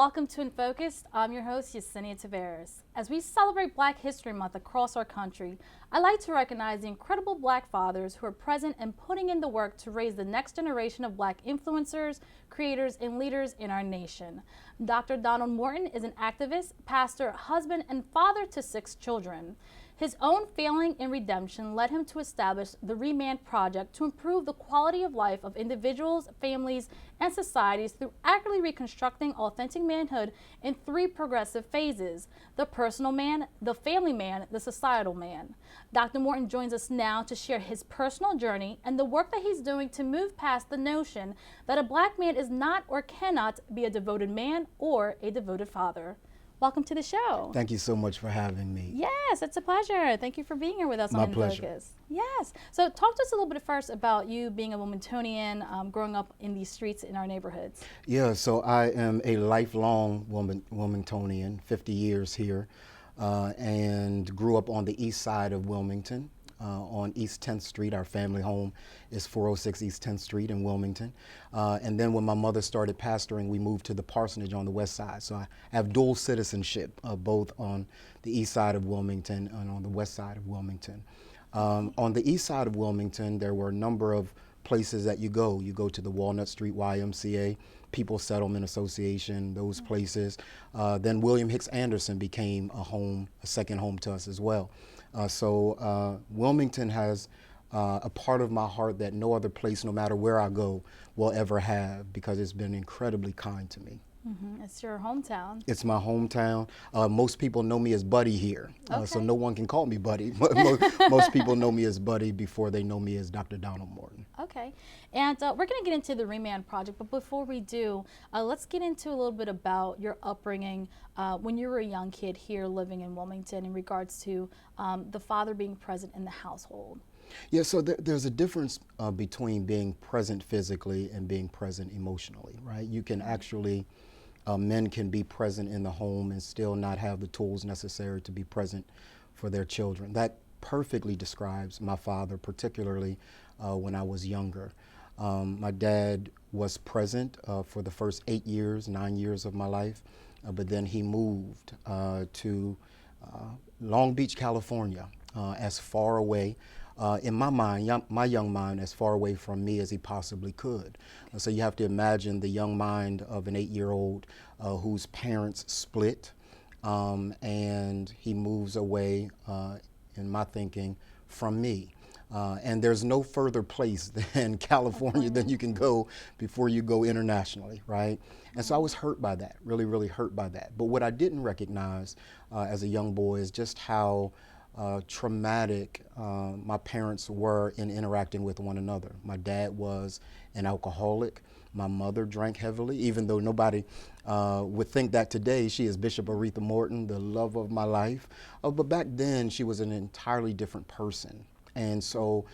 Welcome to In Focus. I'm your host, Yesenia Taveras. As we celebrate Black History Month across our country, I like to recognize the incredible Black fathers who are present and putting in the work to raise the next generation of Black influencers, creators, and leaders in our nation. Dr. Donald Morton is an activist, pastor, husband, and father to 6 children. His own failing in redemption led him to establish the ReManned Project to improve the quality of life of individuals, families, and societies through accurately reconstructing authentic manhood in 3 progressive phases: the personal man, the family man, the societal man. Dr. Morton joins us now to share his personal journey and the work that he's doing to move past the notion that a Black man is not or cannot be a devoted man or a devoted father. Welcome to the show. Thank you so much for having me. Yes, it's a pleasure. Thank you for being here with us My on In pleasure. Focus. Yes. So talk to us a little bit first about you being a Wilmingtonian, growing up in these streets in our neighborhoods. Yeah, so I am a lifelong Wilmingtonian, 50 years here, and grew up on the east side of Wilmington. On East 10th Street. Our family home is 406 East 10th Street in Wilmington. And then when my mother started pastoring, we moved to the parsonage on the west side. So I have dual citizenship, both on the east side of Wilmington and on the west side of Wilmington. On the east side of Wilmington, there were a number of places that you go. You go to the Walnut Street YMCA, People's Settlement Association, those places. Then William Hicks Anderson became a second home to us as well. So Wilmington has a part of my heart that no other place, no matter where I go, will ever have, because it's been incredibly kind to me. Mm-hmm. It's your hometown. It's my hometown. Most people know me as Buddy here, so Okay. no one can call me Buddy. Most people know me as Buddy before they know me as Dr. Donald Morton. Okay. And we're going to get into the ReManned Project, but before we do, let's get into a little bit about your upbringing when you were a young kid here living in Wilmington in regards to the father being present in the household. Yeah, so there's a difference between being present physically and being present emotionally, right? You can actually, men can be present in the home and still not have the tools necessary to be present for their children. That perfectly describes my father, particularly when I was younger. My dad was present for the first 9 years of my life, but then he moved to Long Beach, California, as far away, in my mind, my young mind, as far away from me as he possibly could. So you have to imagine the young mind of an 8-year-old whose parents split, and he moves away, in my thinking, from me. And there's no further place than California than you can go before you go internationally, right? And so I was hurt by that, really, really hurt by that. But what I didn't recognize as a young boy is just how traumatic my parents were in interacting with one another. My dad was an alcoholic. My mother drank heavily, even though nobody would think that today. She is Bishop Aretha Morton, the love of my life. But back then, she was an entirely different person. And so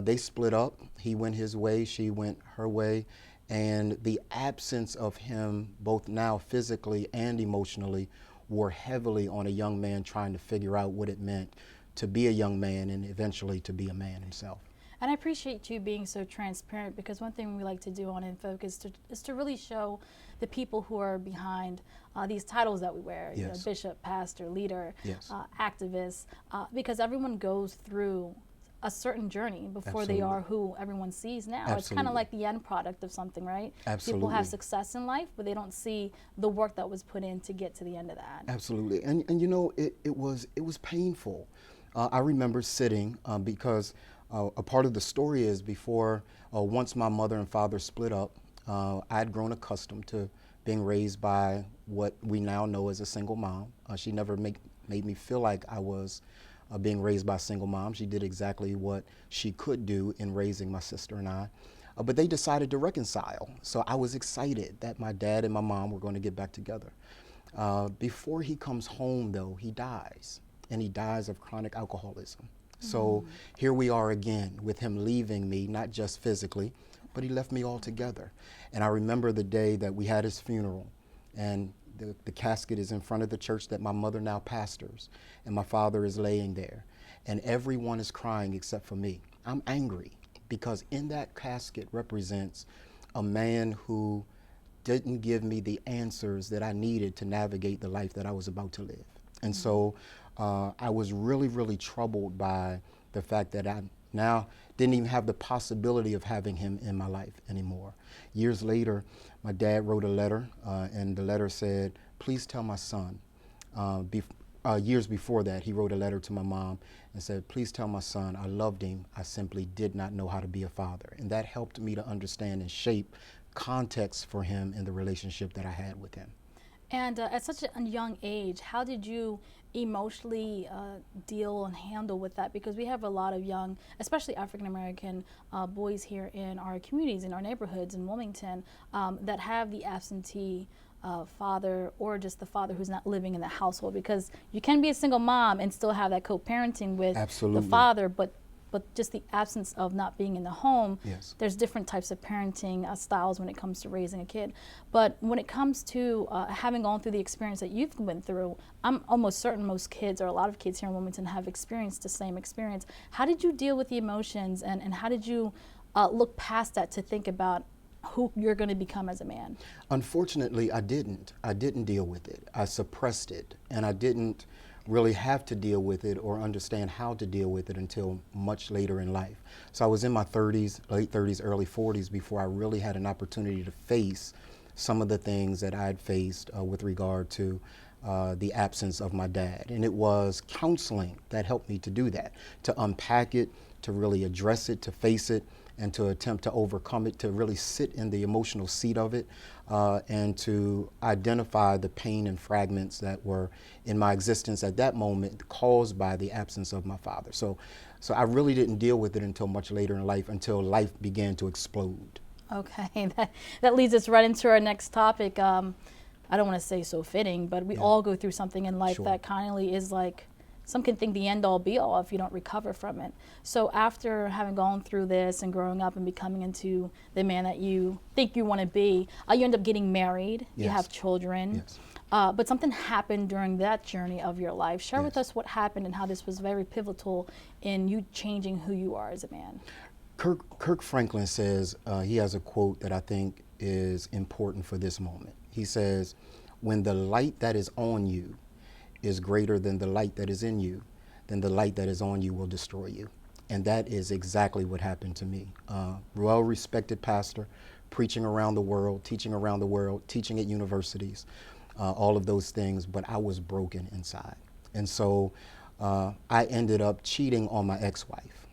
they split up. He went his way, she went her way. And the absence of him, both now physically and emotionally, wore heavily on a young man trying to figure out what it meant to be a young man and eventually to be a man himself. And I appreciate you being so transparent, because one thing we like to do on In Focus is to really show the people who are behind these titles that we wear, Yes. you know, bishop, pastor, leader, Yes. activist, because everyone goes through a certain journey before Absolutely. they are who everyone sees now. It's kind Absolutely. of like the end product of something, right? Absolutely. People have success in life, but they don't see the work that was put in to get to the end of that. Absolutely. And you know, it was painful. I remember sitting because a part of the story is once my mother and father split up, I had grown accustomed to being raised by what we now know as a single mom. She never made me feel like I was being raised by a single mom. She did exactly what she could do in raising my sister and I. But they decided to reconcile. So I was excited that my dad and my mom were going to get back together. Before he comes home, though, he dies. And he dies of chronic alcoholism. So here we are again with him leaving me, not just physically, but he left me altogether. And I remember the day that we had his funeral, and the casket is in front of the church that my mother now pastors, and my father is laying there, and everyone is crying except for me. I'm angry because in that casket represents a man who didn't give me the answers that I needed to navigate the life that I was about to live. And so I was really, really troubled by the fact that I now didn't even have the possibility of having him in my life anymore. Years later, my dad wrote a letter, and the letter said, please tell my son. Years before that, he wrote a letter to my mom and said, please tell my son I loved him. I simply did not know how to be a father. And that helped me to understand and shape context for him in the relationship that I had with him. And at such a young age, how did you emotionally deal and handle with that? Because we have a lot of young, especially African American boys here in our communities, in our neighborhoods in Wilmington, that have the absentee father, or just the father who's not living in the household. Because you can be a single mom and still have that co-parenting with Absolutely. the father, but just the absence of not being in the home. Yes. There's different types of parenting styles when it comes to raising a kid. But when it comes to having gone through the experience that you've went through, I'm almost certain most kids, or a lot of kids here in Wilmington, have experienced the same experience. How did you deal with the emotions, and how did you look past that to think about who you're going to become as a man? Unfortunately, I didn't. I didn't deal with it. I suppressed it, and I didn't really have to deal with it or understand how to deal with it until much later in life. So I was in my 30s, late 30s, early 40s before I really had an opportunity to face some of the things that I had faced with regard to the absence of my dad. And it was counseling that helped me to do that, to unpack it, to really address it, to face it, and to attempt to overcome it, to really sit in the emotional seat of it, and to identify the pain and fragments that were in my existence at that moment caused by the absence of my father. So I really didn't deal with it until much later in life, until life began to explode. Okay, that leads us right into our next topic. I don't want to say so fitting, but we all go through something in life Sure. that kindly is like, some can think the end all be all if you don't recover from it. So after having gone through this and growing up and becoming into the man that you think you want to be, you end up getting married, you Yes. have children, Yes. but something happened during that journey of your life. Share with Yes. us what happened and how this was very pivotal in you changing who you are as a man. Kirk Franklin says, he has a quote that I think is important for this moment. He says, when the light that is on you is greater than the light that is in you, then the light that is on you will destroy you. And that is exactly what happened to me. Well-respected pastor, preaching around the world, teaching around the world, teaching at universities, all of those things, but I was broken inside. And so I ended up cheating on my ex-wife,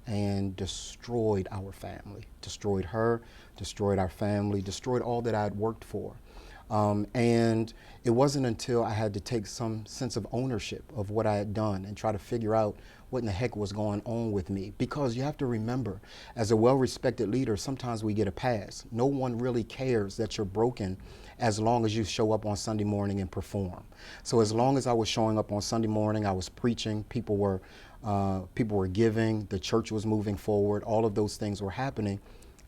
and destroyed our family, destroyed her, destroyed our family, destroyed all that I had worked for. And it wasn't until I had to take some sense of ownership of what I had done and try to figure out what in the heck was going on with me. Because you have to remember, as a well-respected leader, sometimes we get a pass. No one really cares that you're broken as long as you show up on Sunday morning and perform. So as long as I was showing up on Sunday morning, I was preaching, people were giving, the church was moving forward, all of those things were happening.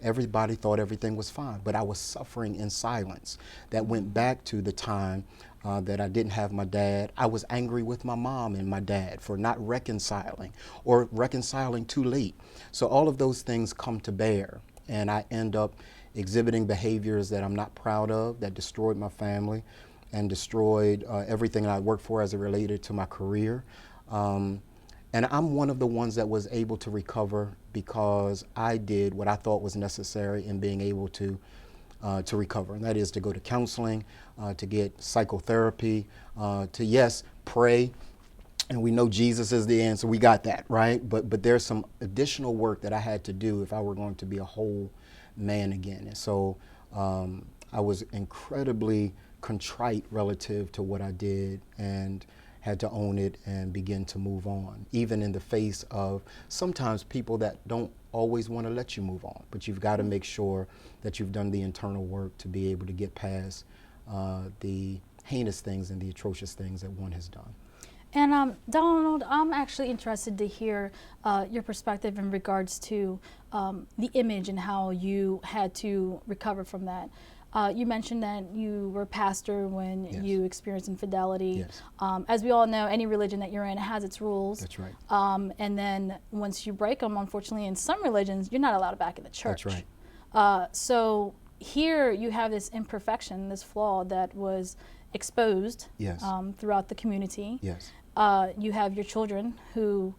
Everybody thought everything was fine, but I was suffering in silence. That went back to the time that I didn't have my dad. I was angry with my mom and my dad for not reconciling, or reconciling too late. So all of those things come to bear, and I end up exhibiting behaviors that I'm not proud of, that destroyed my family and destroyed everything I worked for as it related to my career. And I'm one of the ones that was able to recover because I did what I thought was necessary in being able to recover. And that is to go to counseling, to get psychotherapy, to, yes, pray. And we know Jesus is the answer. We got that, right? But there's some additional work that I had to do if I were going to be a whole man again. And so I was incredibly contrite relative to what I did, and had to own it and begin to move on, even in the face of sometimes people that don't always want to let you move on. But you've got to make sure that you've done the internal work to be able to get past the heinous things and the atrocious things that one has done. And Donald, I'm actually interested to hear your perspective in regards to the image and how you had to recover from that. You mentioned that you were a pastor when Yes. you experienced infidelity. Yes. As we all know, any religion that you're in has its rules. That's right. And then once you break them, unfortunately, in some religions, you're not allowed back in the church. That's right. So here you have this imperfection, this flaw that was exposed Yes. Throughout the community. Yes. You have your children who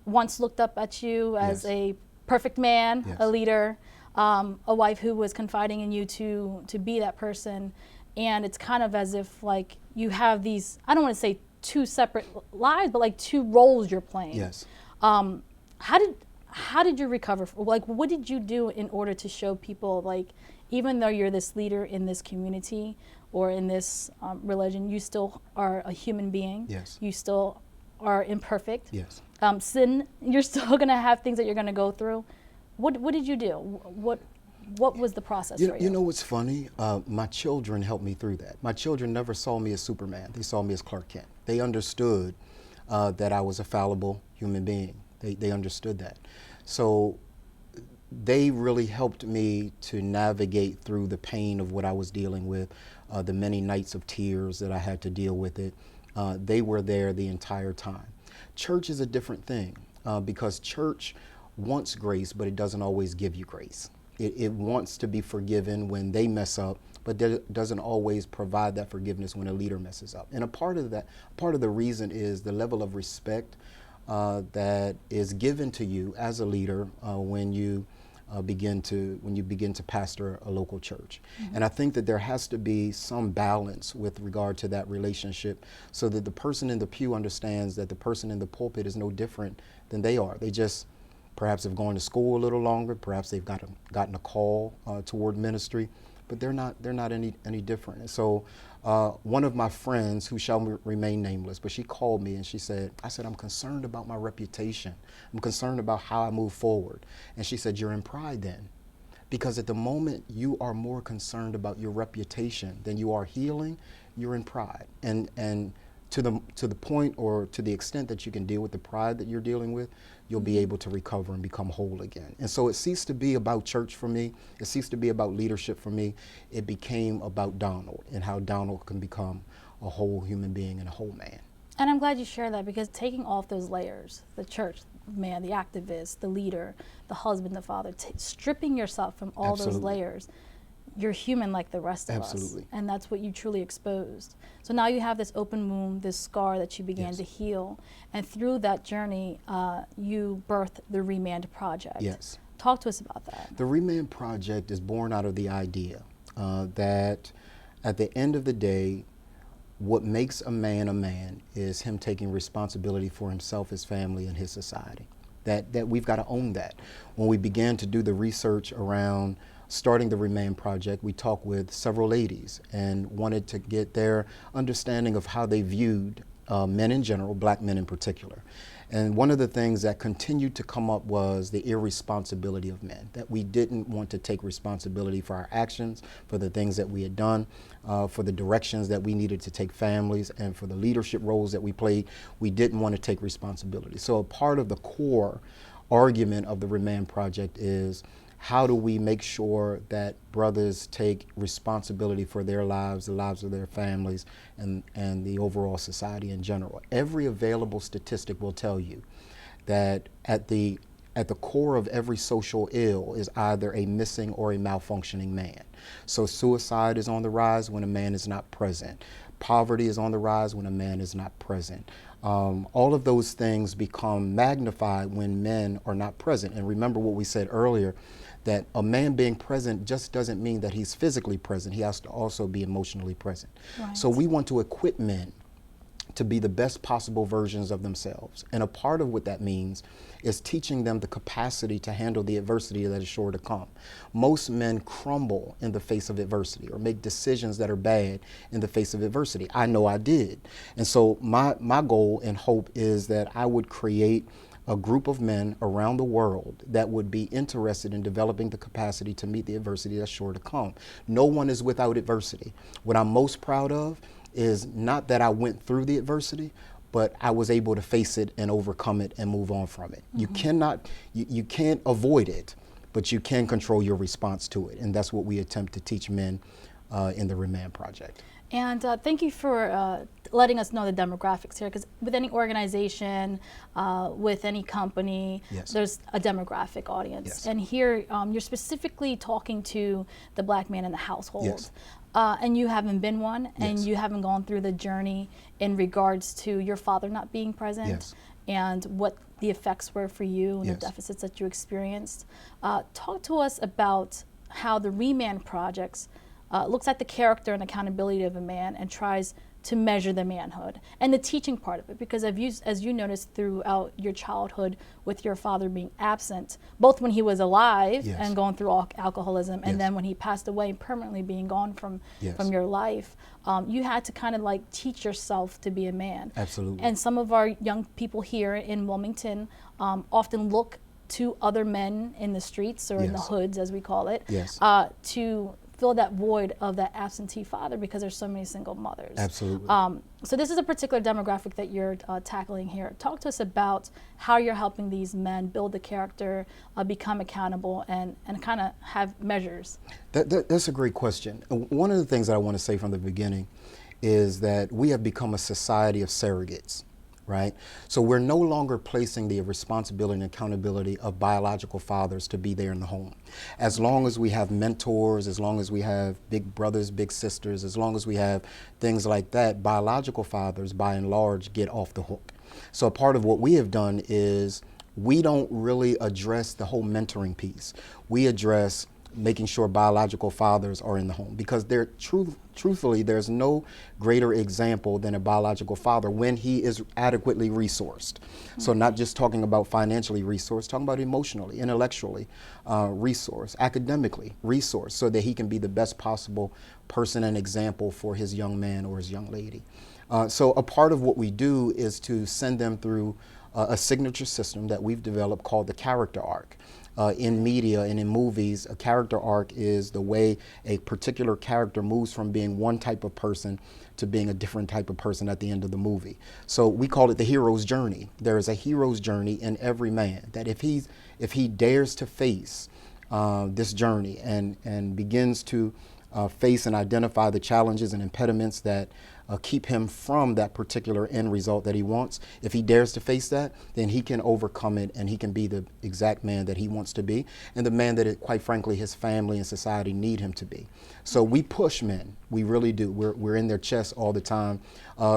once looked up at you as Yes. a perfect man, Yes. a leader, a wife who was confiding in you to be that person. And it's kind of as if like you have these, I don't want to say two separate lives, but like two roles you're playing. Yes. How did you recover? Like, what did you do in order to show people, like, even though you're this leader in this community or in this religion, you still are a human being. Yes. You still are imperfect. Yes. Sin, you're still going to have things that you're going to go through. What did you do? What was the process for you? You know what's funny? My children helped me through that. My children never saw me as Superman. They saw me as Clark Kent. They understood that I was a fallible human being. They understood that. So they really helped me to navigate through the pain of what I was dealing with, the many nights of tears that I had to deal with it. They were there the entire time. Church is a different thing because church wants grace, but it doesn't always give you grace. It wants to be forgiven when they mess up, but doesn't always provide that forgiveness when a leader messes up. And a part of the reason is the level of respect that is given to you as a leader when you begin to pastor a local church. Mm-hmm. And I think that there has to be some balance with regard to that relationship so that the person in the pew understands that the person in the pulpit is no different than they are. They just perhaps have gone to school a little longer, perhaps they've gotten a call toward ministry, but they're not any different. And so one of my friends, who shall remain nameless, but she called me and she said, I'm concerned about my reputation. I'm concerned about how I move forward. And she said, you're in pride then. Because at the moment you are more concerned about your reputation than you are healing, you're in pride. And to the point or to the extent that you can deal with the pride that you're dealing with, you'll be able to recover and become whole again. And so it ceased to be about church for me. It ceased to be about leadership for me. It became about Donald and how Donald can become a whole human being and a whole man. And I'm glad you shared that, because taking off those layers, the church man, the activist, the leader, the husband, the father, stripping yourself from all Absolutely. those layers, you're human like the rest of Absolutely. us. And that's what you truly exposed. So now you have this open wound, this scar that you began Yes. to heal. And through that journey, you birthed the ReManned Project. Yes. Talk to us about that. The ReManned Project is born out of the idea that at the end of the day, what makes a man is him taking responsibility for himself, his family, and his society. That we've got to own that. When we began to do the research around starting the ReManned Project, we talked with several ladies and wanted to get their understanding of how they viewed men in general, black men in particular. And one of the things that continued to come up was the irresponsibility of men, that we didn't want to take responsibility for our actions, for the things that we had done, for the directions that we needed to take families, and for the leadership roles that we played. We didn't want to take responsibility. So a part of the core argument of the ReManned Project is, how do we make sure that brothers take responsibility for their lives, the lives of their families, and the overall society in general? Every available statistic will tell you that at the core of every social ill is either a missing or a malfunctioning man. So suicide is on the rise when a man is not present. Poverty is on the rise when a man is not present. All of those things become magnified when men are not present. And remember what we said earlier, that a man being present just doesn't mean that he's physically present. He has to also be emotionally present. Right. So we want to equip men to be the best possible versions of themselves. And a part of what that means is teaching them the capacity to handle the adversity that is sure to come. Most men crumble in the face of adversity or make decisions that are bad in the face of adversity. I know I did. And so my goal and hope is that I would create a group of men around the world that would be interested in developing the capacity to meet the adversity that's sure to come. No one is without adversity. What I'm most proud of is not that I went through the adversity, but I was able to face it and overcome it and move on from it. Mm-hmm. You can't avoid it, but you can control your response to it. And that's what we attempt to teach men in the ReManned Project. And thank you for letting us know the demographics here, because with any organization, with any company, Yes. there's a demographic audience. Yes. And here you're specifically talking to the black man in the household. Yes. And you haven't been one, and Yes. you haven't gone through the journey in regards to your father not being present, Yes. and what the effects were for you and Yes. the deficits that you experienced. Talk to us about how the ReManned Project looks at the character and accountability of a man and tries to measure the manhood and the teaching part of it, because as you noticed throughout your childhood with your father being absent, both when he was alive Yes. and going through alcoholism, and Yes. then when he passed away, permanently being gone from Yes. your life, you had to kind of like teach yourself to be a man. Absolutely. And some of our young people here in Wilmington often look to other men in the streets, or in the Yes. hoods as we call it, Yes. to fill that void of that absentee father, because there's so many single mothers. Absolutely. So this is a particular demographic that you're tackling here. Talk to us about how you're helping these men build the character, become accountable, and kind of have measures. That's a great question. One of the things that I want to say from the beginning is that we have become a society of surrogates, right? So we're no longer placing the responsibility and accountability of biological fathers to be there in the home. As long as we have mentors, as long as we have big brothers, big sisters, as long as we have things like that, biological fathers, by and large, get off the hook. So part of what we have done is we don't really address the whole mentoring piece. We address making sure biological fathers are in the home, because truthfully, there's no greater example than a biological father when he is adequately resourced. So not just talking about financially resourced, talking about emotionally, intellectually resourced, academically resourced, so that he can be the best possible person and example for his young man or his young lady. So a part of what we do is to send them through a signature system that we've developed called the character arc. In media and in movies, a character arc is the way a particular character moves from being one type of person to being a different type of person at the end of the movie. So we call it the hero's journey. There is a hero's journey in every man, that if he dares to face this journey and begins to face and identify the challenges and impediments that keep him from that particular end result that he wants. If he dares to face that, then he can overcome it, and he can be the exact man that he wants to be, and the man that, quite frankly, his family and society need him to be. So we push men. We really do. We're in their chests all the time.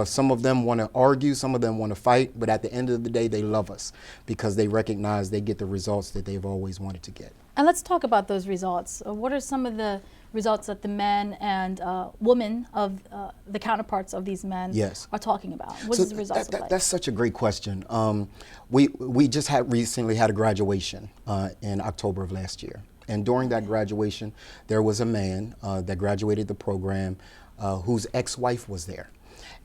Some of them want to argue, some of them want to fight, but at the end of the day, they love us because they recognize they get the results that they've always wanted to get. And let's talk about those results. What are some of the results that the men and women of the counterparts of these men Yes. are talking about? What So does the results look like? That's such a great question. We just recently had a graduation in October of last year. And during that graduation, there was a man that graduated the program whose ex-wife was there.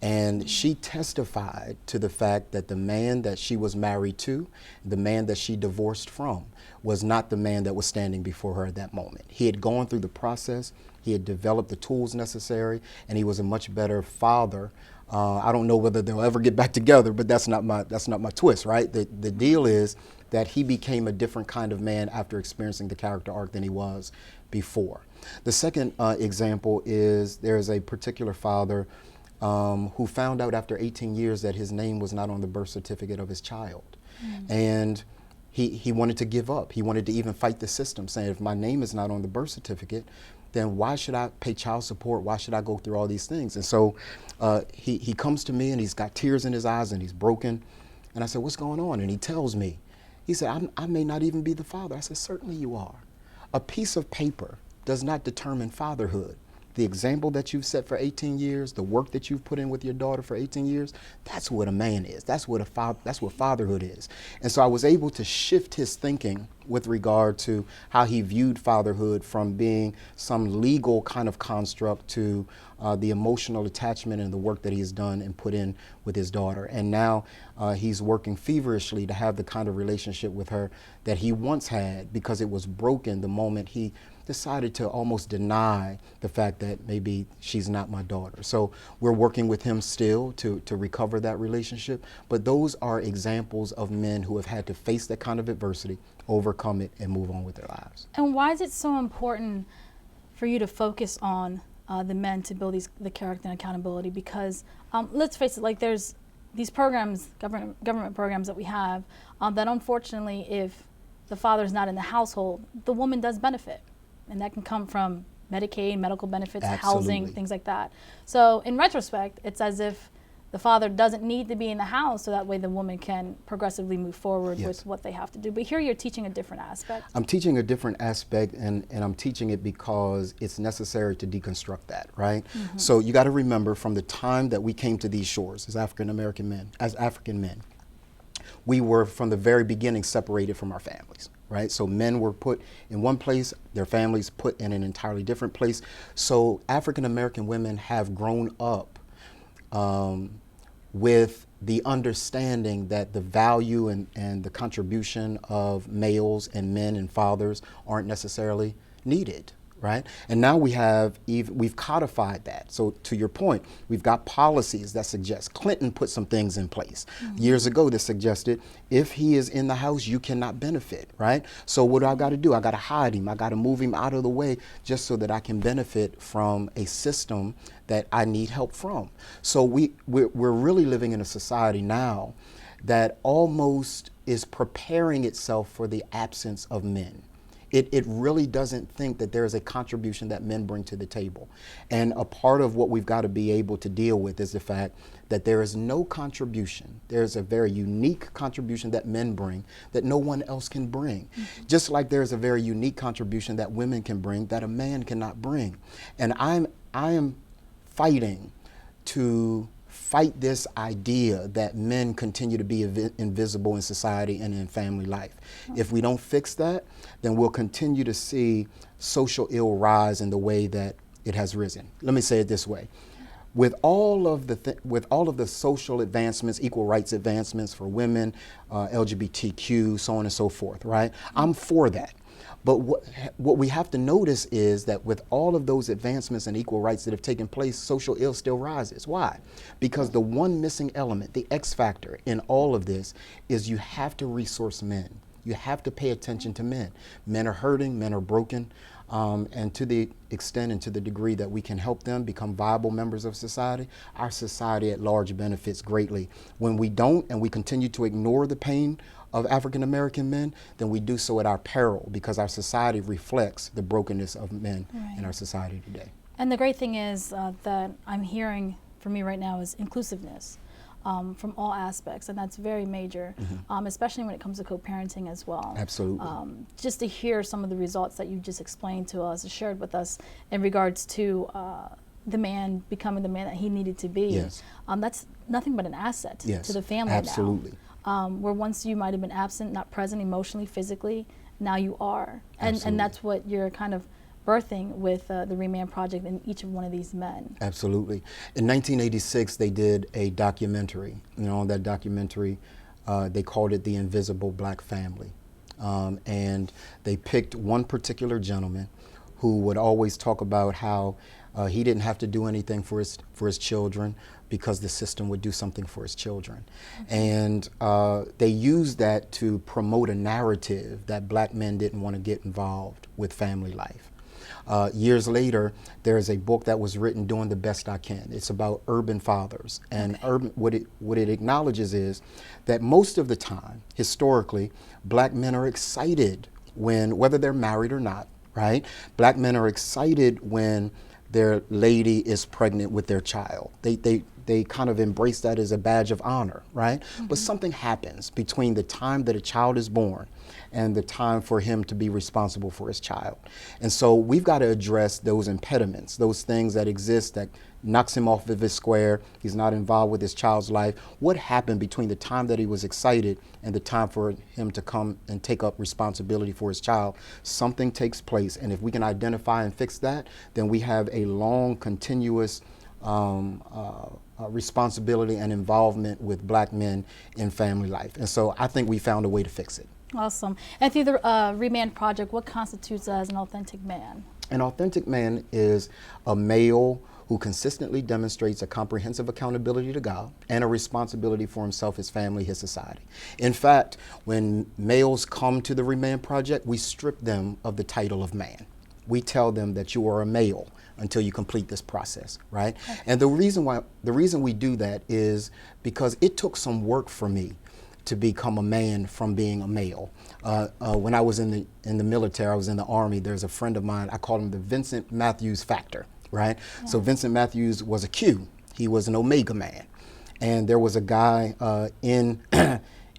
And she testified to the fact that the man that she was married to, the man that she divorced from, was not the man that was standing before her at that moment. He had gone through the process, he had developed the tools necessary, and he was a much better father. I don't know whether they'll ever get back together, but that's not my twist, right? The deal is that he became a different kind of man after experiencing the character arc than he was before. The second example is there's a particular father who found out after 18 years that his name was not on the birth certificate of his child. And he wanted to give up. He wanted to even fight the system, saying, if my name is not on the birth certificate, then why should I pay child support? Why should I go through all these things? And so he comes to me and he's got tears in his eyes and he's broken. And I said, what's going on? And he tells me, he said, I may not even be the father. I said, certainly you are. A piece of paper does not determine fatherhood. The example that you've set for 18 years, the work that you've put in with your daughter for 18 years, that's what a man is. That's what fatherhood is. And so I was able to shift his thinking with regard to how he viewed fatherhood from being some legal kind of construct to the emotional attachment and the work that he has done and put in with his daughter. And now he's working feverishly to have the kind of relationship with her that he once had, because it was broken the moment he decided to almost deny the fact that maybe she's not my daughter. So we're working with him still to recover that relationship. But those are examples of men who have had to face that kind of adversity, overcome it, and move on with their lives. And why is it so important for you to focus on the men to build the character and accountability, because let's face it, like there's these programs, government programs that we have, that unfortunately, if the father's not in the household, the woman does benefit. And that can come from Medicaid, medical benefits, housing, things like that. So in retrospect, it's as if the father doesn't need to be in the house, so that way the woman can progressively move forward with what they have to do. But here you're teaching a different aspect. I'm teaching a different aspect, and I'm teaching it because it's necessary to deconstruct that, right? So you got to remember, from the time that we came to these shores as African men, we were from the very beginning separated from our families, right? So men were put in one place, their families put in an entirely different place. So African American women have grown up with the understanding that the value and the contribution of males and men and fathers aren't necessarily needed, right? And now we've codified that. So to your point, we've got policies that suggest, Clinton put some things in place years ago that suggested if he is in the house, you cannot benefit, right? So what do I got to do? I got to hide him. I got to move him out of the way just so that I can benefit from a system that I need help from. So we're really living in a society now that almost is preparing itself for the absence of men. It really doesn't think that there is a contribution that men bring to the table. And a part of what we've got to be able to deal with is the fact that there is no contribution. There's a very unique contribution that men bring that no one else can bring. Just like there's a very unique contribution that women can bring that a man cannot bring. And I am fighting to fight this idea that men continue to be invisible in society and in family life. If we don't fix that, then we'll continue to see social ill rise in the way that it has risen. Let me say it this way. With all of the social advancements, equal rights advancements for women, LGBTQ, so on and so forth, right? I'm for that. But what we have to notice is that with all of those advancements and equal rights that have taken place, social ill still rises. Why? Because the one missing element, the X factor in all of this, is you have to resource men. You have to pay attention to men. Men are hurting, men are broken, and to the extent and to the degree that we can help them become viable members of society, our society at large benefits greatly. When we don't, and we continue to ignore the pain of African American men, then we do so at our peril, because our society reflects the brokenness of men in our society today. And the great thing is that I'm hearing from you right now is inclusiveness from all aspects, and that's very major, especially when it comes to co-parenting as well. Absolutely. Just to hear some of the results that you just explained to us, shared with us in regards to the man becoming the man that he needed to be, that's nothing but an asset to the family now. Absolutely. Where once you might have been absent, not present emotionally, physically, now you are. And that's what you're kind of birthing with the ReManned Project in each of one of these men. Absolutely. In 1986, they did a documentary. You know, that documentary, they called it The Invisible Black Family. And they picked one particular gentleman who would always talk about how he didn't have to do anything for his children, because the system would do something for his children. And they used that to promote a narrative that black men didn't want to get involved with family life. Years later, there's a book that was written, Doing the Best I Can. It's about urban fathers. And what it acknowledges is that most of the time, historically, black men are excited when, whether they're married or not, right? Black men are excited when their lady is pregnant with their child. They kind of embrace that as a badge of honor, right? But something happens between the time that a child is born and the time for him to be responsible for his child. And so we've got to address those impediments, those things that exist that knocks him off of his square. He's not involved with his child's life. What happened between the time that he was excited and the time for him to come and take up responsibility for his child? Something takes place, and if we can identify and fix that, then we have a long, continuous responsibility and involvement with black men in family life. And so I think we found a way to fix it. Awesome. And through the ReManned Project, what constitutes as an authentic man? An authentic man is a male who consistently demonstrates a comprehensive accountability to God and a responsibility for himself, his family, his society. In fact, when males come to the ReManned Project, we strip them of the title of man. We tell them that you are a male, until you complete this process, right? Okay. And the reason we do that is because it took some work for me to become a man from being a male. When I was in the military, I was in the Army, there's a friend of mine, I call him the Vincent Matthews factor, right? Yeah. So Vincent Matthews was a Q. He was an Omega man. And there was a guy in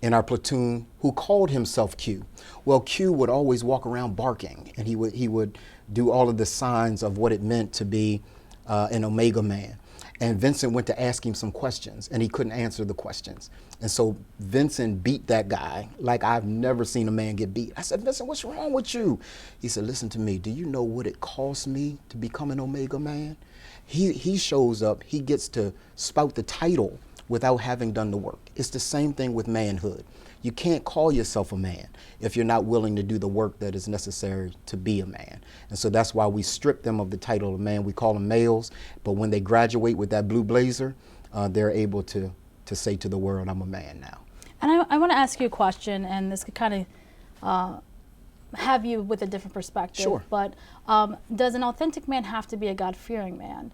our platoon who called himself Q. Well, Q would always walk around barking, and he would do all of the signs of what it meant to be an Omega man. And Vincent went to ask him some questions, and he couldn't answer the questions. And so Vincent beat that guy like I've never seen a man get beat. I said, Vincent, what's wrong with you? He said, listen to me. Do you know what it cost me to become an Omega man? He shows up, he gets to spout the title without having done the work. It's the same thing with manhood. You can't call yourself a man if you're not willing to do the work that is necessary to be a man. And so that's why we strip them of the title of man. We call them males, but when they graduate with that blue blazer, they're able to say to the world, I'm a man now. And I want to ask you a question, and this could kind of have you with a different perspective. Sure. But does an authentic man have to be a God-fearing man?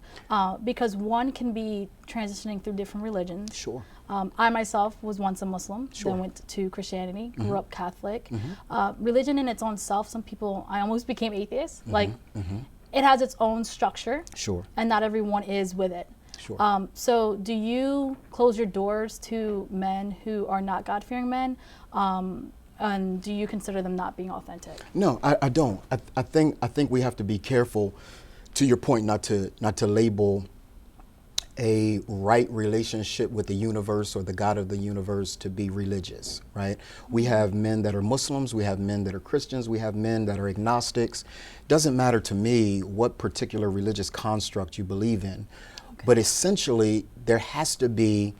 Because one can be transitioning through different religions. Sure. I myself was once a Muslim, sure. then went to Christianity, grew Mm-hmm. up Catholic. Mm-hmm. Religion in its own self, some people, I almost became atheist. Mm-hmm. Like, mm-hmm. it has its own structure. Sure. And not everyone is with it. Sure. So do you close your doors to men who are not God-fearing men? And do you consider them not being authentic? No, I don't. I think we have to be careful, to your point, not to label a right relationship with the universe or the God of the universe to be religious, right? We have men that are Muslims, we have men that are Christians, we have men that are agnostics. Doesn't matter to me what particular religious construct you believe in, but essentially there has to be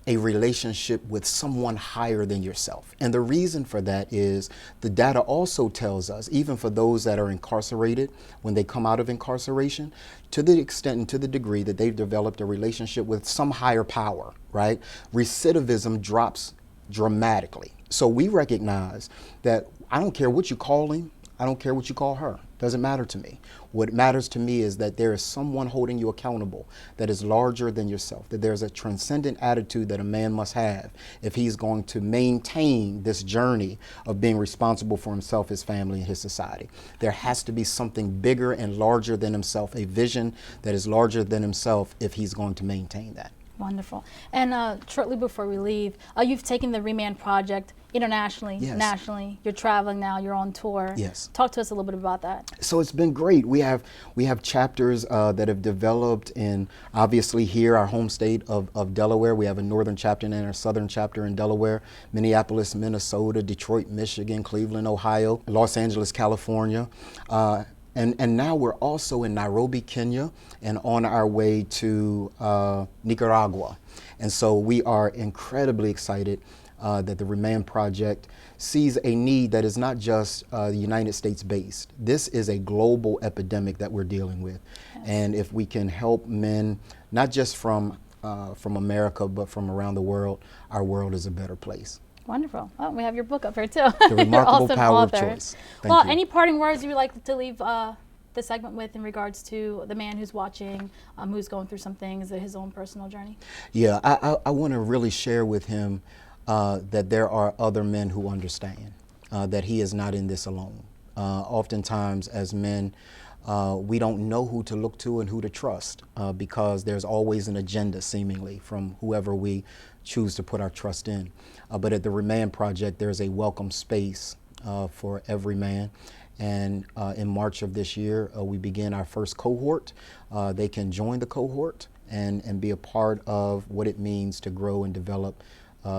a relationship with someone higher than yourself. And the reason for that is the data also tells us, even for those that are incarcerated, when they come out of incarceration, to the extent and to the degree that they've developed a relationship with some higher power, right? Recidivism drops dramatically. So we recognize that I don't care what you call him, I don't care what you call her, doesn't matter to me. What matters to me is that there is someone holding you accountable that is larger than yourself, that there's a transcendent attitude that a man must have if he's going to maintain this journey of being responsible for himself, his family, and his society. There has to be something bigger and larger than himself, a vision that is larger than himself if he's going to maintain that. Wonderful. And shortly before we leave, you've taken the ReManned Project internationally, yes. nationally. You're traveling now, you're on tour. Yes. Talk to us a little bit about that. So it's been great. We have chapters that have developed in, obviously here, our home state of Delaware. We have a northern chapter and a southern chapter in Delaware, Minneapolis, Minnesota, Detroit, Michigan, Cleveland, Ohio, Los Angeles, California. And now we're also in Nairobi, Kenya, and on our way to Nicaragua. And so we are incredibly excited that the ReManned Project sees a need that is not just the United States based. This is a global epidemic that we're dealing with. Yes. And if we can help men, not just from America, but from around the world, our world is a better place. Wonderful. Oh, we have your book up here too. The Remarkable awesome Power author. of Choice. Well, any parting words you would like to leave the segment with in regards to the man who's watching, who's going through some things, his own personal journey? Yeah, I want to really share with him that there are other men who understand, that he is not in this alone. Oftentimes as men, we don't know who to look to and who to trust because there's always an agenda seemingly from whoever we choose to put our trust in. But at the ReManned Project, there's a welcome space for every man. And in March of this year, we begin our first cohort. They can join the cohort and be a part of what it means to grow and develop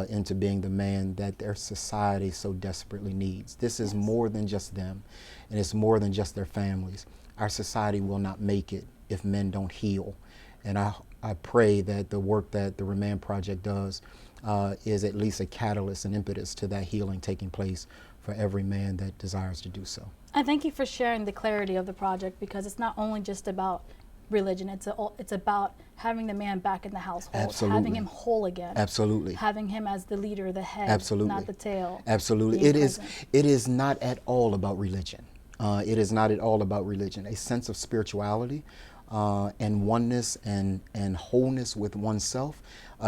into being the man that their society so desperately needs. This is more than just them, and it's more than just their families. Our society will not make it if men don't heal. And I pray that the work that the ReManned Project does is at least a catalyst and impetus to that healing taking place for every man that desires to do so. And thank you for sharing the clarity of the project, because it's not only just about religion, it's about having the man back in the household, Absolutely. having him whole again. Absolutely. Having him as the leader, the head, Absolutely. not the tail. Absolutely. It is not at all about religion. It is not at all about religion. A sense of spirituality and oneness and wholeness with oneself.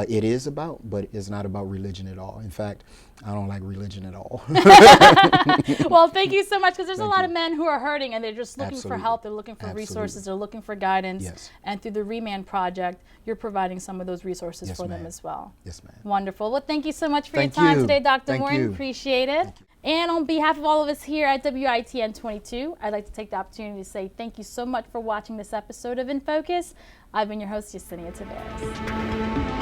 It is about, but it's not about religion at all. In fact, I don't like religion at all. Well, thank you so much, because there's a lot you. of men who are hurting and they're just looking for Absolutely. help, they're looking for Absolutely. resources, they're looking for guidance. Yes. And through the ReManned Project, you're providing some of those resources Yes, for them ma'am. as well. Yes, ma'am. Wonderful. Well, thank you so much for Thank your time you. today, Dr. Thank Morton. you. Appreciate it. And on behalf of all of us here at WITN 22, I'd like to take the opportunity to say thank you so much for watching this episode of In Focus. I've been your host, Yesenia Taveras.